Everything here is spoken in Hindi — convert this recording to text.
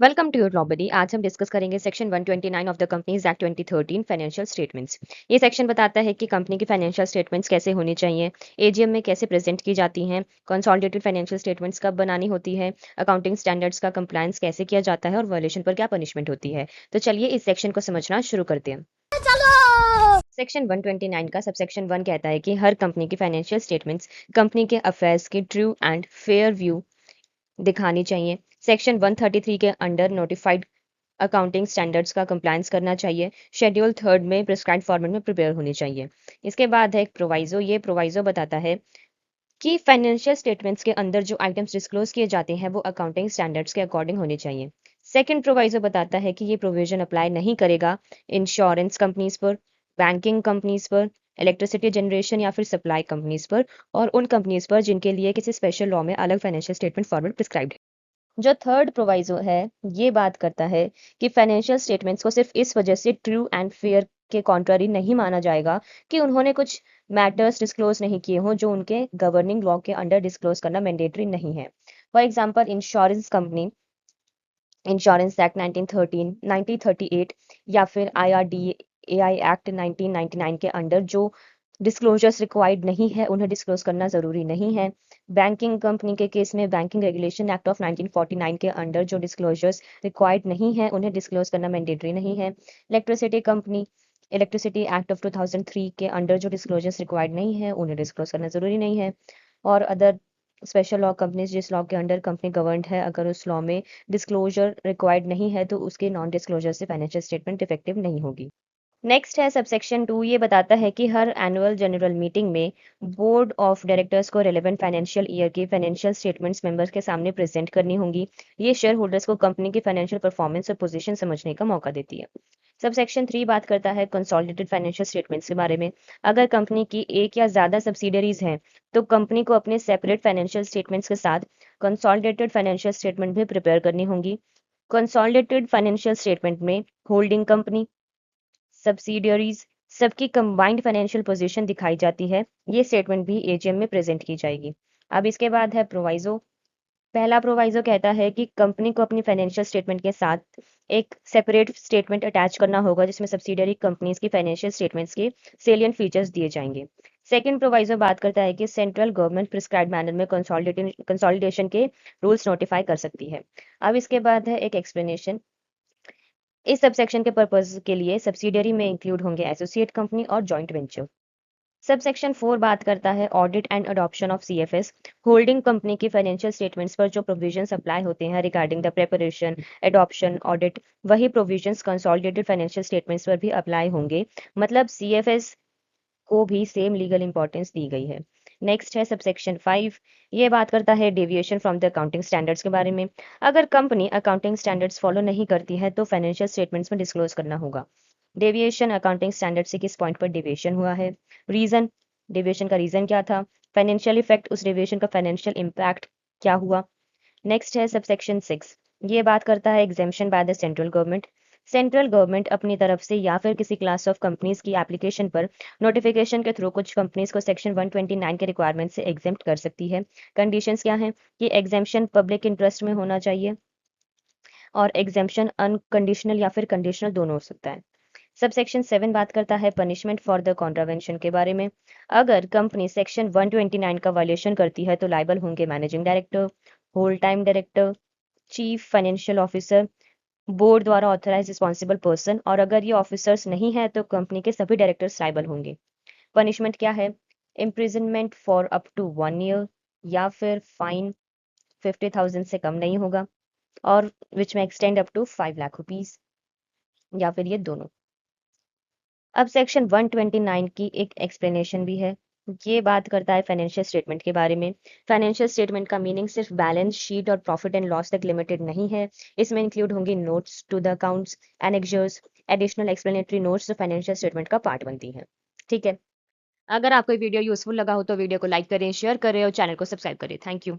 Welcome to your लॉबडी। आज हम डिस्कस करेंगे section 129 of the companies act 2013 financial statements. ये सेक्शन बताता है कि कंपनी की फाइनेंशियल स्टेटमेंट्स कैसे होनी चाहिए, एजीएम में कैसे प्रेजेंट की जाती हैं, कंसोलिडेटेड फाइनेंशियल स्टेटमेंट्स कब बनानी होती है, अकाउंटिंग स्टैंडर्ड्स का कंप्लायंस कैसे किया जाता है और वायलेशन पर क्या पनिशमेंट होती है। तो चलिए इस सेक्शन को समझना शुरू करते हैं। सेक्शन 129 का सबसेक्शन 1 कहता है कि हर कंपनी की फाइनेंशियल स्टेटमेंट्स कंपनी के अफेयर्स की ट्रू एंड फेयर व्यू दिखानी चाहिए। सेक्शन 133 के अंडर नोटिफाइड अकाउंटिंग स्टैंडर्ड्स का कंप्लायंस करना चाहिए। शेड्यूल थर्ड में प्रिस्क्राइब फॉर्मेट में प्रिपेयर होनी चाहिए। इसके बाद है एक प्रोवाइजो। ये प्रोवाइजो बताता है कि फाइनेंशियल स्टेटमेंट्स के अंदर जो आइटम्स डिस्क्लोज किए जाते हैं वो अकाउंटिंग स्टैंडर्ड्स के अकॉर्डिंग होने चाहिए। सेकंड प्रोवाइजो बताता है कि ये प्रोविजन अप्लाई नहीं करेगा इंश्योरेंस कंपनीज पर, बैंकिंग कंपनीज पर, इलेक्ट्रिसिटी जनरेशन या फिर सप्लाई कंपनीज पर और उन कंपनीज पर जिनके लिए किसी स्पेशल लॉ में अलग फाइनेंशियल स्टेटमेंट फॉर्मेट प्रिस्क्राइब्ड है। जो थर्ड प्रोवाइजो है ये बात करता है कि फाइनेंशियल स्टेटमेंट्स को सिर्फ इस वजह से ट्रू एंड फेयर के कॉन्ट्ररी नहीं माना जाएगा कि उन्होंने कुछ मैटर्स डिस्क्लोज नहीं किए हों जो उनके गवर्निंग लॉ के अंडर डिस्क्लोज करना मैंडेटरी नहीं है। For example insurance company insurance act 1913 1938 या फिर IRDAI एक्ट 1999 के अंडर जो डिस्क्लोजर्स रिक्वायर्ड नहीं है उन्हें डिस्क्लोज करना जरूरी नहीं है। बैंकिंग कंपनी के केस में बैंकिंग रेगुलेशन एक्ट ऑफ 1949 के अंडर जो डिस्क्लोजर्स रिक्वायर्ड नहीं है उन्हें डिस्क्लोज करना मैंडेटरी नहीं है। Electricity company electricity act of 2003 के अंडर जो डिस्क्लोजर्स रिक्वायर्ड नहीं है उन्हें डिस्क्लोज करना जरूरी नहीं है। और अदर स्पेशल लॉ कंपनीज जिस लॉ के अंडर कंपनी गवर्नड है अगर उस लॉ में डिस्क्लोजर रिक्वायर्ड नहीं है तो उसके नॉन डिस्क्लोजर से फाइनेंशियल स्टेटमेंट इफेक्टिव नहीं होगी। नेक्स्ट है सबसेक्शन 2। ये बताता है कि हर एनुअल जनरल मीटिंग में बोर्ड ऑफ डायरेक्टर्स को रेलेवेंट फाइनेंशियल ईयर की फाइनेंशियल स्टेटमेंट्स मेंबर्स के सामने प्रेजेंट करनी होंगी। ये शेयर होल्डर्स को कंपनी की फाइनेंशियल परफॉर्मेंस और पोजीशन समझने का मौका देती है। सबसेक्शन 3 बात करता है कंसोलिडेटेड फाइनेंशियल स्टेटमेंट्स के बारे में। अगर कंपनी की एक या ज्यादा सब्सिडरीज हैं तो कंपनी को अपने सेपरेट फाइनेंशियल स्टेटमेंट्स के साथ कंसोलिडेटेड फाइनेंशियल स्टेटमेंट भी प्रिपेयर करनी होंगी। कंसोलिडेटेड फाइनेंशियल स्टेटमेंट में होल्डिंग कंपनी, सब्सिडियरीज सबकी कंबाइंड फाइनेंशियल पोजीशन दिखाई जाती है। ये स्टेटमेंट भी एजीएम में प्रेजेंट की जाएगी। अब इसके बाद है प्रोवाइजो। पहला प्रोवाइजो कहता है कि कंपनी को अपनी फाइनेंशियल स्टेटमेंट के साथ एक सेपरेट स्टेटमेंट अटैच करना होगा जिसमें सब्सिडियरी कंपनीज की फाइनेंशियल स्टेटमेंट्स के सेलियंट फीचर्स दिए जाएंगे। सेकंड प्रोवाइजो बात करता है कि सेंट्रल गवर्नमेंट प्रिस्क्राइब्ड मैनर में कंसोलिडेशन के रूल्स नोटिफाई कर सकती है। अब इसके बाद है एक एक्सप्लेनेशन। इस सबसेक्शन के पर्पज के लिए सब्सिडियरी में इंक्लूड होंगे एसोसिएट कंपनी और जॉइंट वेंचर। सबसेक्शन 4 बात करता है audit and adoption of CFS. Holding company की फाइनेंशियल स्टेटमेंट्स पर जो प्रोविजंस अप्लाई होते हैं regarding the preparation, adoption, audit, वही प्रोविजंस कंसोलिडेटेड फाइनेंशियल स्टेटमेंट्स पर भी अप्लाई होंगे। मतलब सीएफएस को भी सेम लीगल इंपॉर्टेंस दी गई है। नेक्स्ट है सबसेक्शन 5। ये बात करता है deviation from the accounting standards के बारे में। अगर कंपनी अकाउंटिंग स्टैंडर्ड्स फॉलो नहीं करती है तो फाइनेंशियल स्टेटमेंट्स में डिस्क्लोज करना होगा। डेविएशन अकाउंटिंग स्टैंडर्ड से किस पॉइंट पर डेविएशन हुआ है, रीजन, डेविएशन का रीजन क्या था, फाइनेंशियल इफेक्ट, उस डेविएशन का फाइनेंशियल इम्पैक्ट क्या हुआ। नेक्स्ट है सबसेक्शन 6। ये बात करता है exemption by the central government. Central government अपनी तरफ से या फिर किसी क्लास ऑफ कंपनीज की एप्लीकेशन पर नोटिफिकेशन के थ्रू कुछ कंपनीज को सेक्शन 129 के रिक्वायरमेंट से एग्जेम्प्ट कर सकती है। कंडीशंस क्या हैं कि एग्जेम्पशन पब्लिक इंटरेस्ट में होना चाहिए और एग्जेम्पशन अनकंडीशनल या फिर कंडीशनल दोनों हो सकता है। सबसेक्शन 7 बात करता है पनिशमेंट फॉर द कॉन्ट्रावेंशन के बारे में। अगर कंपनी सेक्शन 129 का वायलेशन करती है तो लाइबल होंगे managing director, whole time director, chief financial officer, board द्वारा ऑथराइज रिस्पॉन्सिबल पर्सन और अगर ये ऑफिसर्स नहीं है तो कंपनी के सभी डायरेक्टर्स लाइबल होंगे। पनिशमेंट क्या है, imprisonment for up to 1 year या फिर फाइन 50,000 से कम नहीं होगा और विच में extend up to 5 lakh rupees या फिर ये दोनों। अब सेक्शन 129 की एक एक्सप्लेनेशन भी है। ये बात करता है फाइनेंशियल स्टेटमेंट के बारे में। फाइनेंशियल स्टेटमेंट का मीनिंग सिर्फ बैलेंस शीट और प्रॉफिट एंड लॉस तक लिमिटेड नहीं है। इसमें इंक्लूड होंगे notes to the accounts, annexures, additional explanatory notes जो फाइनेंशियल स्टेटमेंट का पार्ट बनती हैं। ठीक है। अगर आपको ये वीडियो यूजफुल लगा हो तो वीडियो को लाइक करें, शेयर करें और चैनल को सब्सक्राइब करें। Thank you.